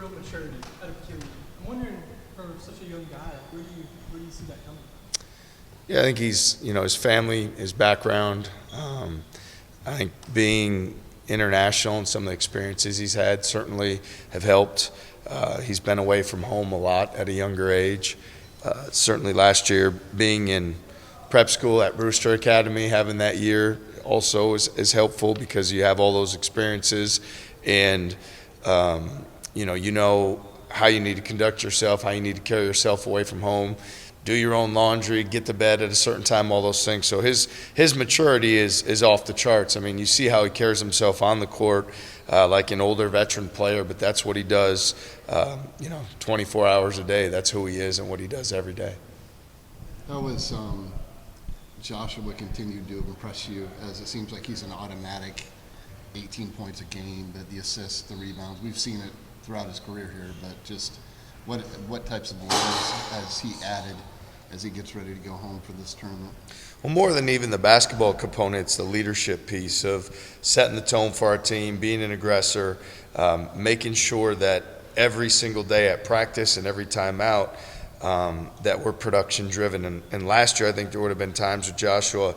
real maturity out of purity. I'm wondering, for such a young guy, where do you see that coming from? Yeah, I think his family, his background. I think being international and some of the experiences he's had certainly have helped. He's been away from home a lot at a younger age. Certainly last year, being in prep school at Brewster Academy, having that year also is helpful because you have all those experiences and you know how you need to conduct yourself, how you need to carry yourself away from home, do your own laundry, get to bed at a certain time, all those things. So his maturity is off the charts. I mean, you see how he carries himself on the court like an older veteran player, but that's what he does, 24 hours a day. That's who he is and what he does every day. How has Joshua continued to impress you, as it seems like he's an automatic 18 points a game, the assists, the rebounds? We've seen it throughout his career here, but just what types of levels has he added as he gets ready to go home for this tournament? Well, more than even the basketball component, it's the leadership piece of setting the tone for our team, being an aggressor, making sure that every single day at practice and every time out that we're production driven. And last year, I think there would have been times with Joshua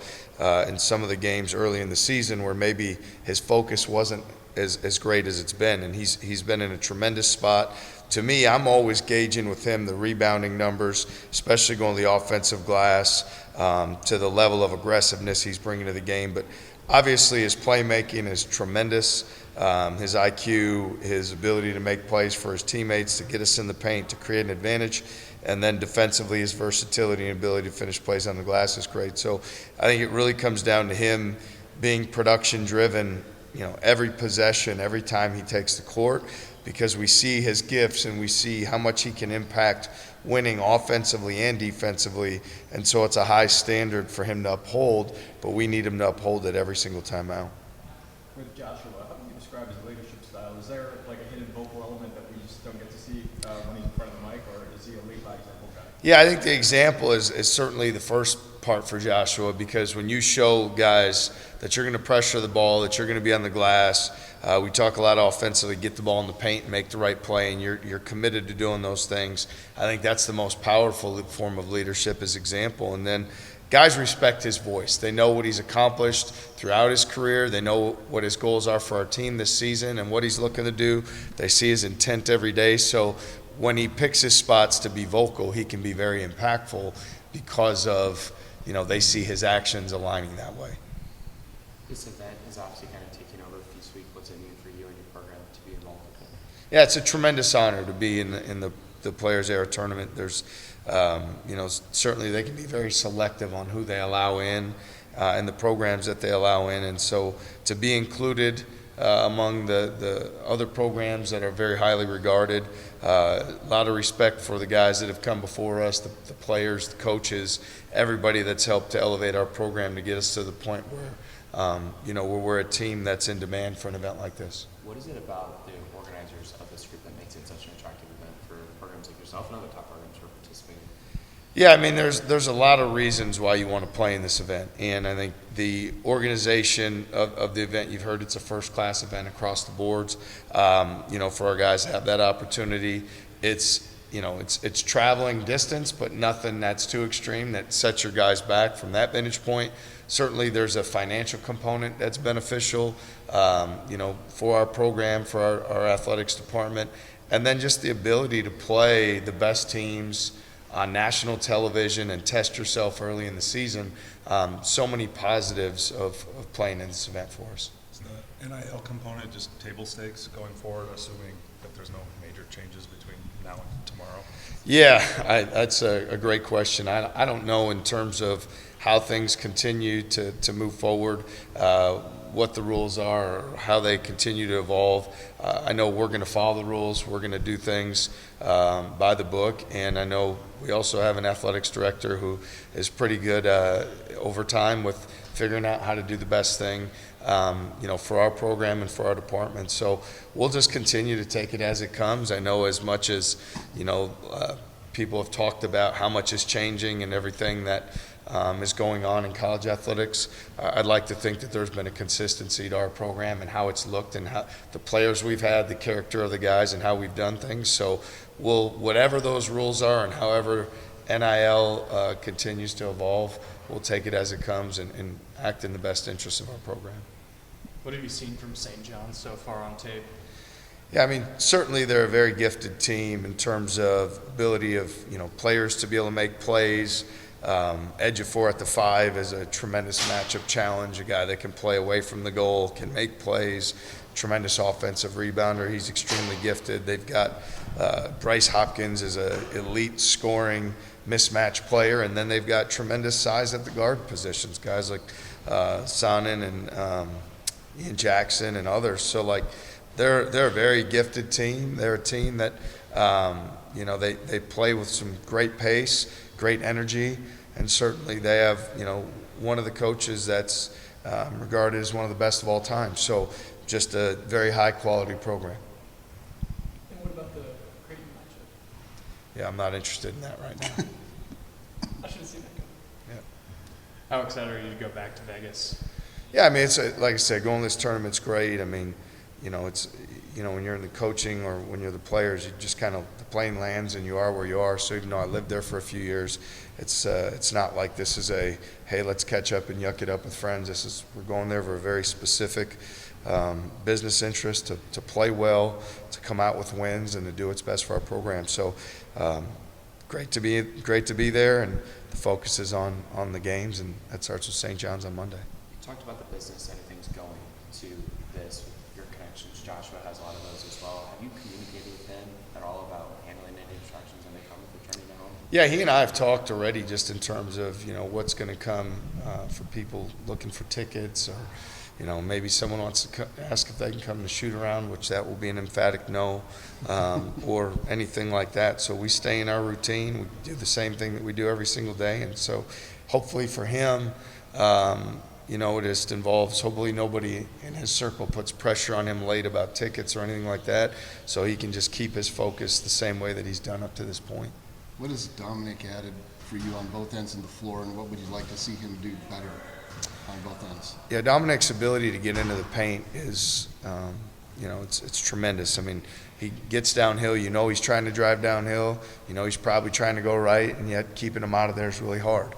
in some of the games early in the season where maybe his focus wasn't as great as it's been, and he's been in a tremendous spot. To me, I'm always gauging with him the rebounding numbers, especially going to the offensive glass, to the level of aggressiveness he's bringing to the game. But obviously his playmaking is tremendous. His IQ, his ability to make plays for his teammates, to get us in the paint, to create an advantage. And then defensively, his versatility and ability to finish plays on the glass is great. So I think it really comes down to him being production driven, every possession, every time he takes the court, because we see his gifts and we see how much he can impact winning offensively and defensively. And so it's a high standard for him to uphold, but we need him to uphold it every single time out. With Joshua, how do you describe his leadership style? Is there like a hidden vocal element that we just don't get to see when he's in front of the mic, or is he a lead by example guy? Yeah, I think the example is certainly the first part for Joshua, because when you show guys that you're going to pressure the ball, that you're going to be on the glass, we talk a lot offensively, get the ball in the paint and make the right play, and you're committed to doing those things. I think that's the most powerful form of leadership, is example. And then guys respect his voice. They know what he's accomplished throughout his career. They know what his goals are for our team this season and what he's looking to do. They see his intent every day. So when he picks his spots to be vocal, he can be very impactful because of, they see his actions aligning that way. This event is obviously kind of taking over this week. What's it mean for you and your program to be involved with it? Yeah, it's a tremendous honor to be in the Players Era tournament. There's, certainly they can be very selective on who they allow in and the programs that they allow in. And so to be included among the other programs that are very highly regarded, a lot of respect for the guys that have come before us, the players, the coaches, everybody that's helped to elevate our program to get us to the point where, where we're a team that's in demand for an event like this. What is it about the organizers of this group that makes it such an attractive event for programs like yourself and other top programs who are participating? Yeah, I mean, there's a lot of reasons why you want to play in this event, and I think the organization of the event, you've heard it's a first-class event across the boards. For our guys to have that opportunity, it's traveling distance, but nothing that's too extreme that sets your guys back from that vantage point. Certainly, there's a financial component that's beneficial, for our program, for our athletics department, and then just the ability to play the best teams on national television and test yourself early in the season. So many positives of playing in this event for us. Is the NIL component just table stakes going forward, assuming that there's no major changes between now and tomorrow? Yeah, that's a great question. I don't know in terms of how things continue to move forward, what the rules are, or how they continue to evolve. I know we're going to follow the rules. We're going to do things by the book, and I know we also have an athletics director who is pretty good over time with figuring out how to do the best thing, for our program and for our department. So we'll just continue to take it as it comes. I know as much as, people have talked about how much is changing and everything that is going on in college athletics. I'd like to think that there's been a consistency to our program and how it's looked and how the players we've had, the character of the guys, and how we've done things. So whatever those rules are and however NIL continues to evolve, we'll take it as it comes and act in the best interest of our program. What have you seen from St. John's so far on tape? Yeah, I mean, certainly they're a very gifted team in terms of ability of, players to be able to make plays. Ejiofor at the 5 is a tremendous matchup challenge, a guy that can play away from the goal, can make plays, tremendous offensive rebounder. He's extremely gifted. They've got Bryce Hopkins is an elite scoring mismatch player, and then they've got tremendous size at the guard positions, guys like Sonnen and Ian Jackson and others. So, they're a very gifted team. They're a team that, they play with some great pace, great energy, and certainly they have, one of the coaches that's regarded as one of the best of all time. So just a very high-quality program. And what about the Creighton matchup? Yeah, I'm not interested in that right now. I should have seen that coming. How excited are you to go back to Vegas? Yeah, I mean, it's like I said, going to this tournament's great. I mean, it's when you're in the coaching or when you're the players, you just kind of the plane lands and you are where you are. So even though I lived there for a few years, it's not like this is a hey, let's catch up and yuck it up with friends. We're going there for a very specific business interest to play well, to come out with wins, and to do what's best for our program. So great to be there, and the focus is on the games, and that starts with St. John's on Monday. You talked about the business side of things going to this, your connections. Joshua has a lot of those as well. Have you communicated with him at all about handling any distractions when they come if they're turning down? Yeah, he and I have talked already just in terms of, what's going to come for people looking for tickets, or, maybe someone wants to ask if they can come to shoot around, which that will be an emphatic no, or anything like that. So we stay in our routine. We do the same thing that we do every single day. And so hopefully for him, it just involves hopefully nobody in his circle puts pressure on him late about tickets or anything like that, so he can just keep his focus the same way that he's done up to this point. What has Dominic added for you on both ends of the floor, and what would you like to see him do better on both ends? Yeah, Dominic's ability to get into the paint is, it's tremendous. I mean, he gets downhill, he's trying to drive downhill, he's probably trying to go right, and yet keeping him out of there is really hard.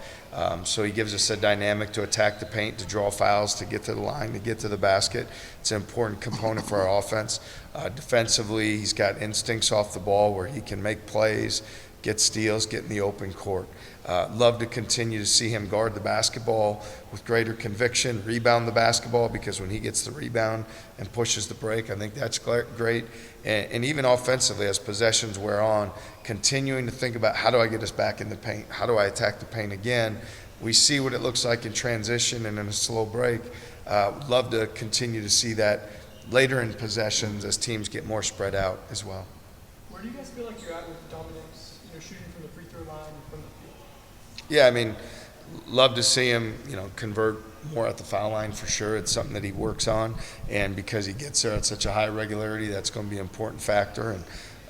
So he gives us a dynamic to attack the paint, to draw fouls, to get to the line, to get to the basket. It's an important component for our offense. Defensively, he's got instincts off the ball where he can make plays, get steals, get in the open court. Love to continue to see him guard the basketball with greater conviction, rebound the basketball, because when he gets the rebound and pushes the break, I think that's great. And even offensively, as possessions wear on, continuing to think about how do I get us back in the paint? How do I attack the paint again? We see what it looks like in transition and in a slow break. Love to continue to see that later in possessions as teams get more spread out as well. Where do you guys feel like you're at with Dominic's, shooting from the free throw line and from the field? Yeah, I mean, love to see him, convert more at the foul line for sure. It's something that he works on, and because he gets there at such a high regularity, that's going to be an important factor.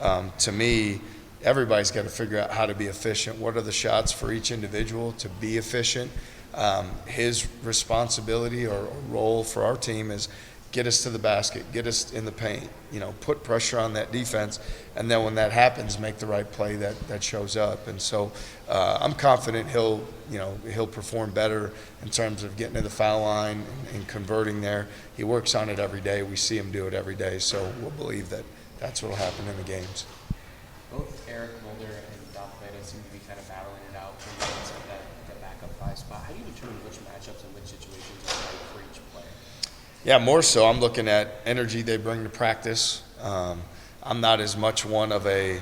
And to me, everybody's got to figure out how to be efficient. What are the shots for each individual to be efficient? His responsibility or role for our team is get us to the basket, get us in the paint, put pressure on that defense, and then when that happens, make the right play that shows up. And so I'm confident he'll perform better in terms of getting to the foul line and converting there. He works on it every day. We see him do it every day, so we'll believe that that's what will happen in the games. Both Eric Mulder and Doc Veda seem to be kind of battling it out for that backup 5 spot. How do you determine which matchups and which situations are right for each player? Yeah, more so. I'm looking at energy they bring to practice. I'm not as much one of a,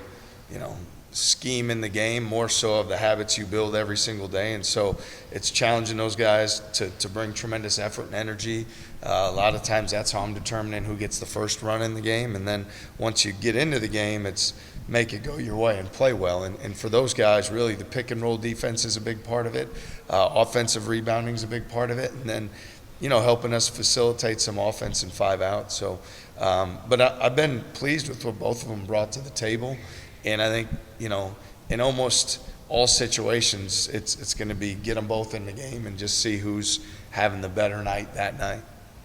scheme in the game, more so of the habits you build every single day. And so it's challenging those guys to bring tremendous effort and energy. A lot of times that's how I'm determining who gets the first run in the game. And then once you get into the game, it's make it go your way and play well. And for those guys, really the pick and roll defense is a big part of it. Offensive rebounding is a big part of it. And then helping us facilitate some offense and 5 out. So, but I've been pleased with what both of them brought to the table. And I think, in almost all situations, it's going to be get them both in the game and just see who's having the better night that night.